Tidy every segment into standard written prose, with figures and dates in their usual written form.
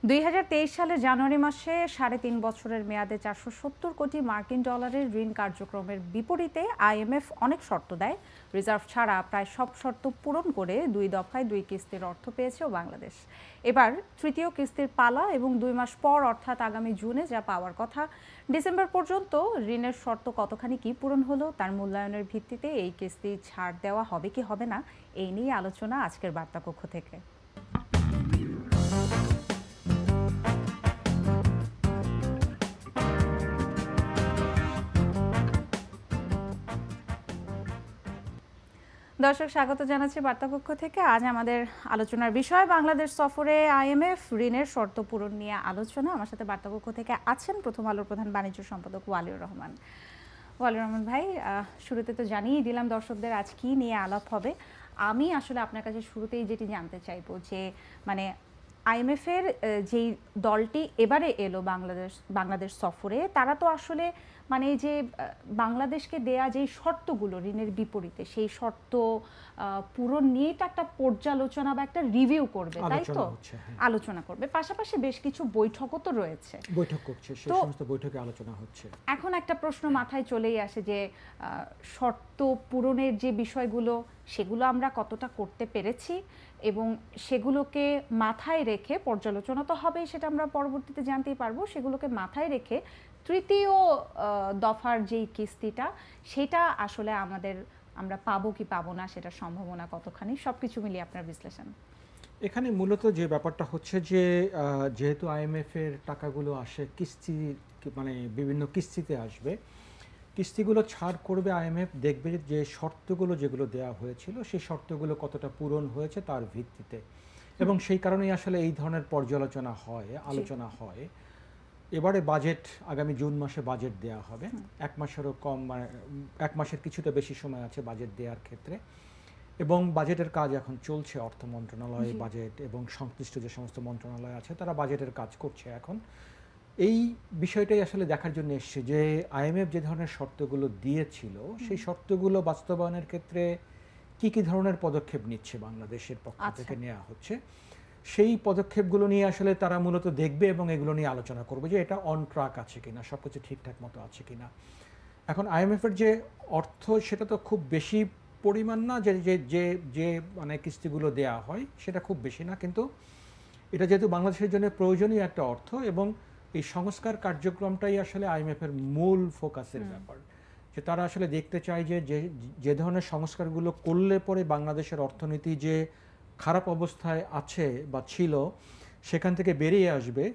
2023 সালের জানুয়ারি মাসে ৩.৫ বছরের মেয়াদে ৪৭০ কোটি মার্কিন ডলারের ঋণ কার্যক্রমের বিপরীতে আইএমএফ অনেক শর্ত দেয়। রিজার্ভ ছাড়া প্রায় সব শর্ত পূরণ করে ২ দফায় ২ কিস্তির অর্থ পেয়েছে বাংলাদেশ। এবার তৃতীয় কিস্তির পালা এবং ২ মাস পর অর্থাৎ আগামী জুনে যা পাওয়ার কথা। ডিসেম্বর পর্যন্ত ঋণের শর্ত কতখানি কি পূরণ হলো, তার মূল্যায়নের ভিত্তিতে এই কিস্তি ছাড় দেওয়া হবে কি হবে না, এই নিয়ে আলোচনা আজকের বার্তাকক্ষ থেকে। দর্শক, স্বাগত জানাচ্ছি বার্তাকক্ষ থেকে। আজ আমাদের আলোচনার বিষয় বাংলাদেশ সফরে আইএমএফ ঋণের শর্ত পূরণ নিয়ে আলোচনা। আমার সাথে বার্তাকক্ষ থেকে আছেন প্রথম আলোর প্রধান বাণিজ্য সম্পাদক ওয়ালিউর রহমান। ওয়ালিউর রহমান ভাই, শুরুতে তো জানিয়ে দিলাম দর্শকদের আজ কি নিয়ে আলাপ হবে। আমি আসলে আপনার কাছে শুরুতেই যেটি জানতে চাইবো যে মানে আইএমএফের যেই দলটি এবারে এলো বাংলাদেশ সফরে, তারা তো আসলে মানে যে বাংলাদেশকে দেয়া যেই শর্তগুলো ঋণের বিপরীতে, সেই শর্ত পূরণ নিয়ে তো একটা পর্যালোচনা বা একটা রিভিউ করবে, তাই তো? আলোচনা করবে, পাশাপাশি বেশ কিছু বৈঠকও তো রয়েছে, বৈঠক করছে, সেই সমস্ত বৈঠকে আলোচনা হচ্ছে। এখন একটা প্রশ্ন মাথায় চলেই আসে যে শর্ত পূরণের যে বিষয়গুলো, সেগুলো আমরা কতটা করতে পেরেছি এবং সেগুলোকে মাথায় রেখে পর্যালোচনা তো হবেই, সেটা আমরা পরবর্তীতে জানতেই পারবো। সেগুলোকে মাথায় রেখে তৃতীয় দফার যেই কিস্তিটা, সেটা আসলে আমরা পাবো কি পাবো না, সেটার সম্ভাবনা কতখানি, সবকিছু মিলিয়ে আপনার বিশ্লেষণ। এখানে মূলত যে ব্যাপারটা হচ্ছে যে যেহেতু আইএমএফ এর টাকাগুলো আসে কিস্তি, মানে বিভিন্ন কিস্তিতে আসবে, কিস্তিগুলো ছাড় করবে আইএমএফ, দেখবে যে শর্তগুলো যেগুলো দেওয়া হয়েছিল সেই শর্তগুলো কতটা পূরণ হয়েছে তার ভিত্তিতে, এবং সেই কারণেই আসলে এই ধরনের পর্যালোচনা হয়, আলোচনা হয়। এবারে বাজেট আগামী জুন মাসে বাজেট দেওয়া হবে, এক মাসেরও কম, মানে এক মাসের কিছুটা বেশি সময় আছে বাজেট দেওয়ার ক্ষেত্রে, এবং বাজেটের কাজ এখন চলছে। অর্থ মন্ত্রণালয়, বাজেট এবং সংশ্লিষ্ট যে সমস্ত মন্ত্রণালয় আছে তারা বাজেটের কাজ করছে এখন। এই বিষয়টাই আসলে দেখার জন্য এসছে যে আইএমএফ যে ধরনের শর্তগুলো দিয়েছিল সেই শর্তগুলো বাস্তবায়নের ক্ষেত্রে কি কি ধরনের পদক্ষেপ নিচ্ছে বাংলাদেশের পক্ষ থেকে নেওয়া হচ্ছে, সেই পদক্ষেপগুলো নিয়ে আসলে তারা মূলত দেখবে এবং এগুলো নিয়ে আলোচনা করবে যে এটা অন ট্র্যাক আছে কিনা, সব কিছু ঠিকঠাক মতো আছে কিনা। এখন আইএমএফের যে অর্থ, সেটা তো খুব বেশি পরিমাণ না, যে যে যে মানে কিস্তিগুলো দেয়া হয় সেটা খুব বেশি না, কিন্তু এটা যেহেতু বাংলাদেশের জন্য প্রয়োজনীয় একটা অর্থ, এবং এই সংস্কার কার্যক্রমটাই আসলে আইএমএফের মূল ফোকাসের ব্যাপার, যে তারা আসলে দেখতে চায় যে যে ধরনের সংস্কারগুলো করলে পরে বাংলাদেশের অর্থনীতি যে খারাপ অবস্থায় আছে বা ছিল সেখান থেকে বেরিয়ে আসবে,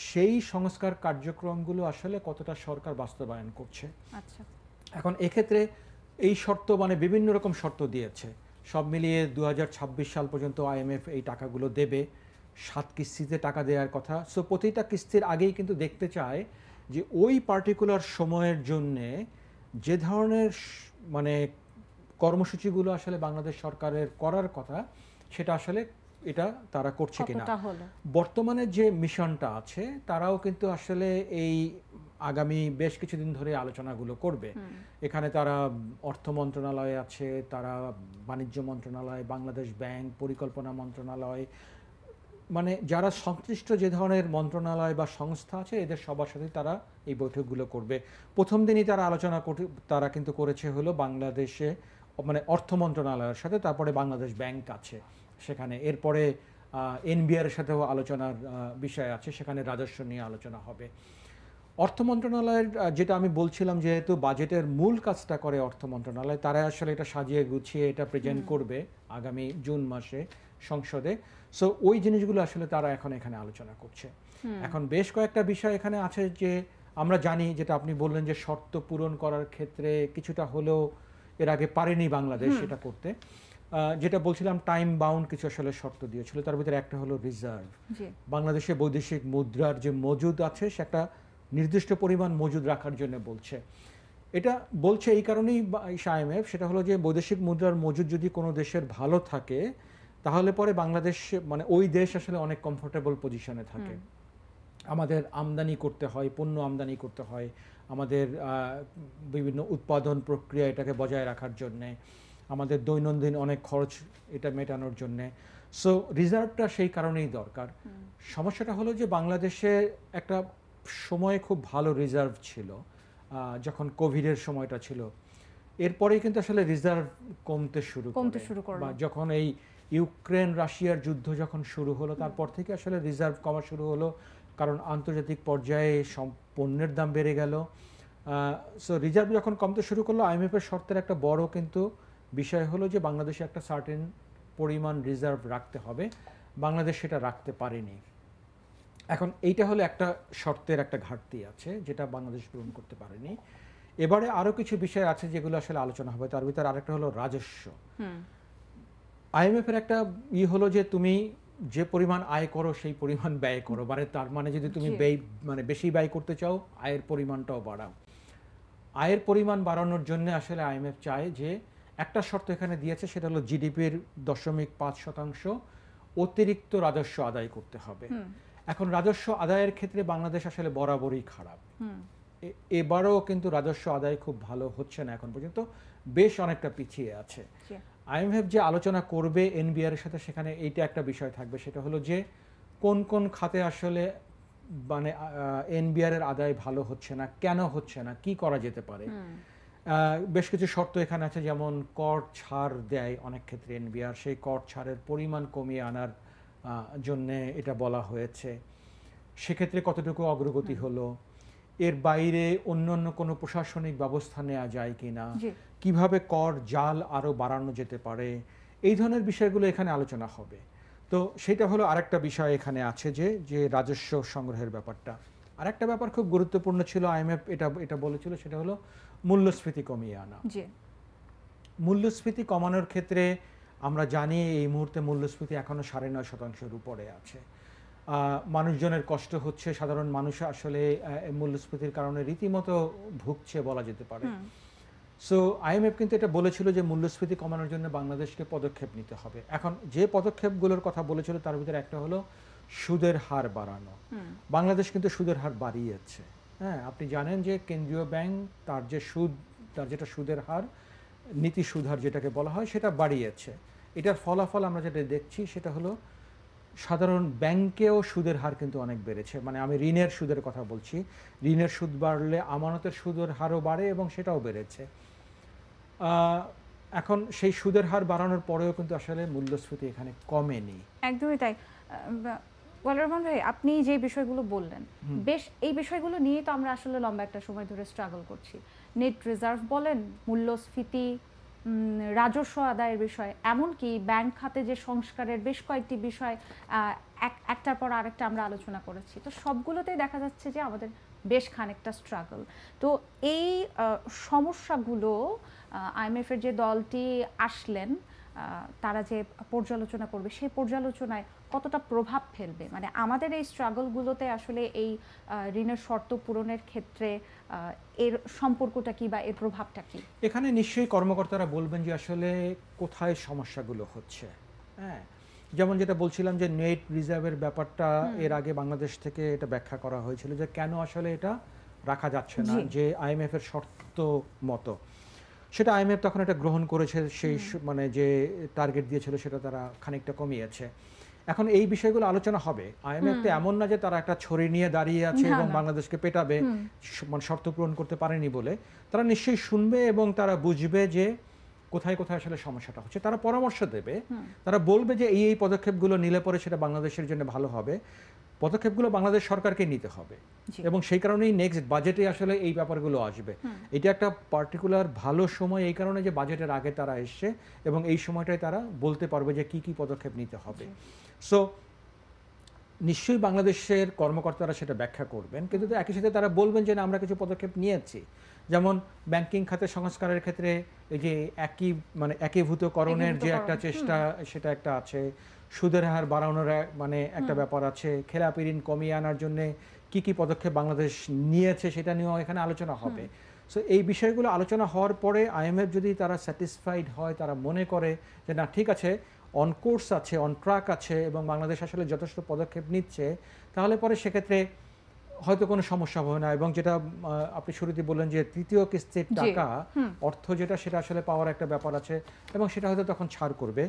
সেই সংস্কার কার্যক্রমগুলো আসলে কতটা সরকার বাস্তবায়ন করছে। আচ্ছা, এখন এক্ষেত্রে এই শর্ত, মানে বিভিন্ন রকম শর্ত দিয়েছে, সব মিলিয়ে 2026 সাল পর্যন্ত আইএমএফ এই টাকাগুলো দেবে, 7 কিস্তিতে টাকা দেওয়ার কথা। সো প্রতিটা কিস্তির আগেই কিন্তু দেখতে চায় যে ওই পার্টিকুলার সময়ের জন্যে যে ধরনের মানে কর্মসূচিগুলো আসলে বাংলাদেশ সরকারের করার কথা সেটা আসলে এটা তারা করছে কিনা। বর্তমানে যে মিশনটা আছে তারাও কিন্তু আসলে এই আগামী বেশ কিছুদিন ধরে আলোচনাগুলো করবে। এখানে তারা অর্থ মন্ত্রণালয় আছে, তারা বাণিজ্য মন্ত্রণালয়, বাংলাদেশ ব্যাংক, পরিকল্পনা মন্ত্রণালয়, মানে যারা সংশ্লিষ্ট যে ধরনের মন্ত্রণালয় বা সংস্থা আছে এদের সবার সাথে তারা এই বৈঠকগুলো করবে। প্রথম দিনই তারা আলোচনা তারা কিন্তু করেছে হলো বাংলাদেশে, মানে অর্থ মন্ত্রণালয়ের সাথে, তারপরে বাংলাদেশ ব্যাংক আছে সেখানে, এরপরে এনবিআর এর সাথেও আলোচনার বিষয় আছে, সেখানে রাজস্ব নিয়ে আলোচনা হবে। অর্থ মন্ত্রণালয়ের যেটা আমি বলছিলাম, যেহেতু বাজেটের মূল কাজটা করে অর্থ মন্ত্রণালয়, তারা আসলে এটা সাজিয়ে গুছিয়ে এটা প্রেজেন্ট করবে আগামী জুন মাসে সংসদে। সো ওই জিনিসগুলো আসলে তারা এখন এখানে আলোচনা করছে। এখন বেশ কয়েকটা বিষয় এখানে আছে যে আমরা জানি, যেটা আপনি বললেন যে শর্ত পূরণ করার ক্ষেত্রে কিছুটা হলেও এর আগে পারেনি বাংলাদেশ এটা করতে। যেটা বলছিলাম, টাইম বাউন্ড কিছু আসলে শর্ত দিয়েছিল, তার ভিতরে একটা হলো রিজার্ভ। বাংলাদেশে বৈদেশিক মুদ্রার যে মজুদ আছে সে একটা নির্দিষ্ট পরিমাণ মজুদ রাখার জন্য বলছে। এটা বলছে এই কারণেই আইএমএফ, সেটা হলো যে বৈদেশিক মুদ্রার মজুদ যদি কোনো দেশের ভালো থাকে তাহলে পরে বাংলাদেশ, মানে ওই দেশ আসলে অনেক কমফোর্টেবল পজিশনে থাকে। আমাদের আমদানি করতে হয়, পণ্য আমদানি করতে হয়, আমাদের বিভিন্ন উৎপাদন প্রক্রিয়া এটাকে বজায় রাখার জন্যে, আমাদের দৈনন্দিন অনেক খরচ এটা মেটানোর জন্যে। সো রিজার্ভটা সেই কারণেই দরকার। সমস্যাটা হলো যে বাংলাদেশে একটা সময়ে খুব ভালো রিজার্ভ ছিল, যখন কোভিডের সময়টা ছিল। এরপরেই কিন্তু আসলে রিজার্ভ কমতে শুরু করে, বা যখন এই ইউক্রেন রাশিয়ার যুদ্ধ যখন শুরু হলো তারপর থেকে আসলে রিজার্ভ কমা শুরু হলো, কারণ আন্তর্জাতিক পর্যায়ে পণ্যের দাম বেড়ে গেল। সো রিজার্ভ যখন কমতে শুরু করলো, আইএমএফের শর্তের একটা বড় কিন্তু বিষয় হলো যে বাংলাদেশে একটা সার্টেন পরিমাণ রিজার্ভ রাখতে হবে। বাংলাদেশ সেটা রাখতে পারেনি। এখন এইটা হলো একটা শর্তের একটা ঘাটতি আছে যেটা বাংলাদেশ পূরণ করতে পারেনি। এবারে আরও কিছু বিষয় আছে যেগুলো আসলে আলোচনা হবে, তার ভিতরে আরেকটা হলো রাজস্ব। আইএমএফের একটা হলো যে তুমি যে পরিমাণ আয় করো সেই পরিমাণ ব্যয় করো, তার মানে যদি তুমি ব্যয় বেশি ব্যয় করতে চাও, আয়ের পরিমাণটাও বাড়াও। আয়ের পরিমাণ বাড়ানোর জন্য আসলে আইএমএফ চায় যে একটা শর্ত এখানে দিয়েছে, সেটা হলো জিডিপির 0.5% অতিরিক্ত রাজস্ব আদায় করতে হবে। এখন রাজস্ব আদায়ের ক্ষেত্রে বাংলাদেশ আসলে বরাবরই খারাপ। এবারও কিন্তু রাজস্ব আদায় খুব ভালো হচ্ছে না, এখন পর্যন্ত বেশ অনেকটা পিছিয়ে আছে। আইএমএফ যে আলোচনা করবে এনবিআর এর সাথে, সেখানে এইটা একটা বিষয় থাকবে, সেটা হলো যে কোন কোন খাতে আসলে এনবিআর এর আদায় ভালো হচ্ছে না, কেন হচ্ছে না, কি করা যেতে পারে। বেশ কিছু শর্ত এখানে আছে, যেমন কর ছাড় দেয় অনেক ক্ষেত্রে এনবিআর, সেই কর ছাড়ের পরিমাণ কমিয়ে আনার জন্য এটা বলা হয়েছে। সেক্ষেত্রে কতটুকু অগ্রগতি হলো, এর বাইরে অন্যান্য কোনো প্রশাসনিক ব্যবস্থা নেওয়া যায় কিনা, কিভাবে কর জাল আরও বাড়ানো যেতে পারে, এই ধরনের বিষয়গুলো এখানে আলোচনা হবে। তো সেটা হলো আরেকটা বিষয় এখানে আছে, যে রাজস্ব সংগ্রহের ব্যাপারটা। আরেকটা ব্যাপার খুব গুরুত্বপূর্ণ ছিল, আইএমএফ এটা বলেছিল, সেটা হলো মূল্যস্ফীতি কমিয়ে আনা। মূল্যস্ফীতি কমানোর ক্ষেত্রে আমরা জানি এই মুহূর্তে মূল্যস্ফীতি এখনো 9.5%-এর উপরে আছে। মানুষজনের কষ্ট হচ্ছে, সাধারণ মানুষ আসলে মূল্যস্ফীতির কারণে রীতিমতো ভুগছে বলা যেতে পারে। সো আইএমএফ কিন্তু এটা বলেছিল যে মূল্যস্ফীতি কমানোর জন্য বাংলাদেশকে পদক্ষেপ নিতে হবে। এখন যে পদক্ষেপগুলোর কথা বলেছিল তার ভিতরে একটা হলো সুদের হার বাড়ানো। বাংলাদেশ কিন্তু সুদের হার বাড়িয়েছে। হ্যাঁ, আপনি জানেন যে কেন্দ্রীয় ব্যাংক তার যেটা সুদের হার, নীতি সুদ হার যেটাকে বলা হয়, সেটা বাড়িয়েছে। এটার ফলাফল আমরা যেটা দেখছি সেটা হলো সাধারণ ব্যাংকেও সুদের হার কিন্তু অনেক বেড়েছে। আমি ঋণের সুদের কথা বলছি, ঋণের সুদ বাড়লে আমানতের সুদের হারও বাড়ে এবং সেটাও বেড়েছে। এখন সেই সুদের হার বাড়ানোর পরেও কিন্তু আসলে মূল্যস্ফীতি এখানে কমেনি। একদমই তাই। ওয়ালিউর রহমান ভাই, আপনি যে বিষয়গুলো বললেন, বেশ এই বিষয়গুলো নিয়ে তো আমরা আসলে লম্বা একটা সময় ধরে স্ট্রাগল করছি। নেট রিজার্ভ বলেন, মূল্যস্ফীতি, রাজস্ব আদায়ের বিষয়, এমনকি ব্যাংক খাতে যে সংস্কারের বেশ কয়েকটি বিষয় একটার পর আরেকটা আমরা আলোচনা করেছি। তো সবগুলোতেই দেখা যাচ্ছে যে আমাদের বেশ খানিকটা স্ট্রাগল। তো এই সমস্যাগুলো আইএমএফ এর যে দলটি আসলেন, তারা যে পর্যালোচনা করবে, সেই পর্যালোচনায় কতটা প্রভাব ফেলবে, আমাদের এই স্ট্রাগলগুলোতে আসলে এই ঋণের শর্ত পূরণের ক্ষেত্রে এর সম্পর্কটা কি বা এর প্রভাবটা কি? এখানে নিশ্চয়ই কর্মকর্তারা বলবেন যে আসলে কোথায় সমস্যাগুলো হচ্ছে। হ্যাঁ, যেমন যেটা বলছিলাম যে নেট রিজার্ভের ব্যাপারটা, এর আগে বাংলাদেশ থেকে এটা ব্যাখ্যা করা হয়েছিল যে কেন আসলে এটা রাখা যাচ্ছে না, যে আইএমএফ এর শর্ত মতো। সেটা আইএমএফ তখন এটা গ্রহণ করেছে, সেই যে টার্গেট দিয়েছিল সেটা তারা খানিকটা কমিয়েছে। এখন এই বিষয়গুলো আলোচনা হবে। আইএমএফ তো এমন না যে তারা একটা ছড়ি নিয়ে দাঁড়িয়ে আছে এবং বাংলাদেশকে পেটাবে শর্ত পূরণ করতে পারেনি বলে। তারা নিশ্চয়ই শুনবে এবং তারা বুঝবে যে কোথায় কোথায় আসলে সমস্যাটা হচ্ছে, তারা পরামর্শ দেবে, তারা বলবে যে এই পদক্ষেপগুলো নিলে পরে সেটা বাংলাদেশের জন্য ভালো হবে। পদক্ষেপগুলো বাংলাদেশ সরকারকে নিতে হবে এবং সেই কারণেই নেক্সট বাজেটে আসলে এই ব্যাপারগুলো আসবে। এটা একটা পার্টিকুলার ভালো সময় এই কারণে যে বাজেটের আগে তারা এসছে এবং এই সময়টায় তারা বলতে পারবে যে কি কি পদক্ষেপ নিতে হবে। সো নিশ্চয়ই বাংলাদেশের কর্মকর্তারা সেটা ব্যাখ্যা করবেন, কিন্তু একই সাথে তারা বলবেন যে না, আমরা কিছু পদক্ষেপ নিয়েছি। যেমন ব্যাংকিং খাতে সংস্কারের ক্ষেত্রে এই যে একীভূতকরণের যে একটা চেষ্টা, সেটা একটা আছে। সুদের হার বাড়ানোর একটা ব্যাপার আছে। খেলাপি ঋণ কমিয়ে আনার জন্য কি কি পদক্ষেপ বাংলাদেশ নিয়েছে সেটা নিয়েও এখানে আলোচনা হবে। সো এই বিষয়গুলো আলোচনা হওয়ার পরে আইএমএফ যদি তারা স্যাটিসফাইড হয়, তারা মনে করে যে না ঠিক আছে, অন কোর্স আছে, অন ট্র্যাক আছে এবং বাংলাদেশ আসলে যথেষ্ট পদক্ষেপ নিচ্ছে, তাহলে পরে সেক্ষেত্রে হয়তো কোনো সমস্যা হবে না। এবং যেটা আপনি শুরুতে বললেন যে তৃতীয় কিস্তির টাকা, অর্থ যেটা, সেটা আসলে পাওয়ার একটা ব্যাপার আছে এবং সেটা হয়তো তখন ছাড় করবে।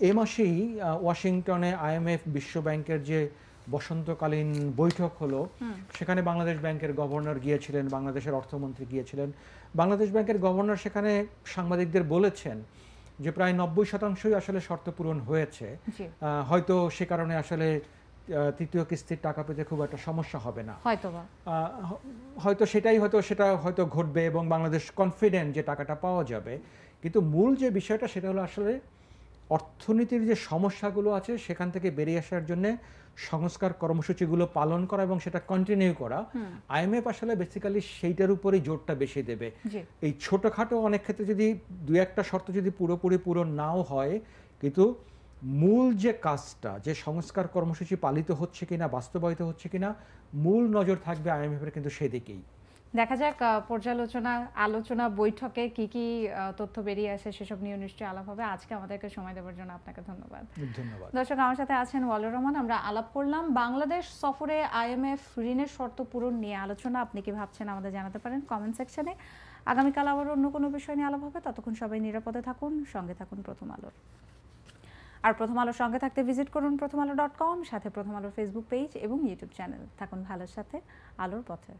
এ মাসেই ওয়াশিংটনে IMF বিশ্ব ব্যাংকের যে বসন্তকালীন বৈঠক হলো, সেখানে বাংলাদেশ ব্যাংকের গভর্নর গিয়েছিলেন, বাংলাদেশের অর্থমন্ত্রী গিয়েছিলেন। বাংলাদেশ ব্যাংকের গভর্নর সেখানে সাংবাদিকদের বলেছেন যে প্রায় 90% আসলে শর্ত পূরণ হয়েছে, হয়তো সে কারণে আসলে তৃতীয় কিস্তির টাকা পেতে খুব একটা সমস্যা হবে না, হয়তো সেটা হয়তো ঘটবে এবং বাংলাদেশ কনফিডেন্ট যে টাকাটা পাওয়া যাবে। কিন্তু মূল যে বিষয়টা সেটা হলো আসলে অর্থনীতির যে সমস্যাগুলো আছে সেখান থেকে বেরিয়ে আসার জন্য সংস্কার কর্মসূচিগুলো পালন করা এবং সেটা কন্টিনিউ করা। IMF আসলে বেসিক্যালি সেইটার উপরেই জোরটা বেশি দেবে। এই ছোটখাটো অনেক ক্ষেত্রে যদি দু একটা শর্ত যদি পুরোপুরি পূরণ নাও হয়, কিন্তু মূল যে কাজটা, যে সংস্কার কর্মসূচি পালিত হচ্ছে কিনা, বাস্তবায়িত হচ্ছে কিনা, মূল নজর থাকবে IMF এর কিন্তু সেদিকেই। দেখা যাক আলোচনা বৈঠকে কি কি তথ্য বেরিয়ে আসে, সেসব নিয়ে নিশ্চয়ই আলাপ হবে। আজকে আমাদেরকে সময় দেওয়ার জন্য আপনাকে ধন্যবাদ। দর্শক, আমার সাথে আছেন ওয়ালিউর রহমান। আমরা আলাপ করলাম বাংলাদেশ সফরে IMF ঋণের শর্ত পূরণ নিয়ে আলোচনা। আপনি কি ভাবছেন আমাদের জানাতে পারেন কমেন্ট সেকশনে। আগামীকাল আবার অন্য কোনো বিষয় নিয়ে আলাপ হবে। ততক্ষণ সবাই নিরাপদে থাকুন, সঙ্গে থাকুন প্রথম আলোর। আর প্রথম আলোর সঙ্গে থাকতে ভিজিট করুন prothomalo.com, সাথে প্রথম আলোর ফেসবুক পেজ এবং ইউটিউব চ্যানেল। থাকুন ভালোর সাথে, আলোর পথে।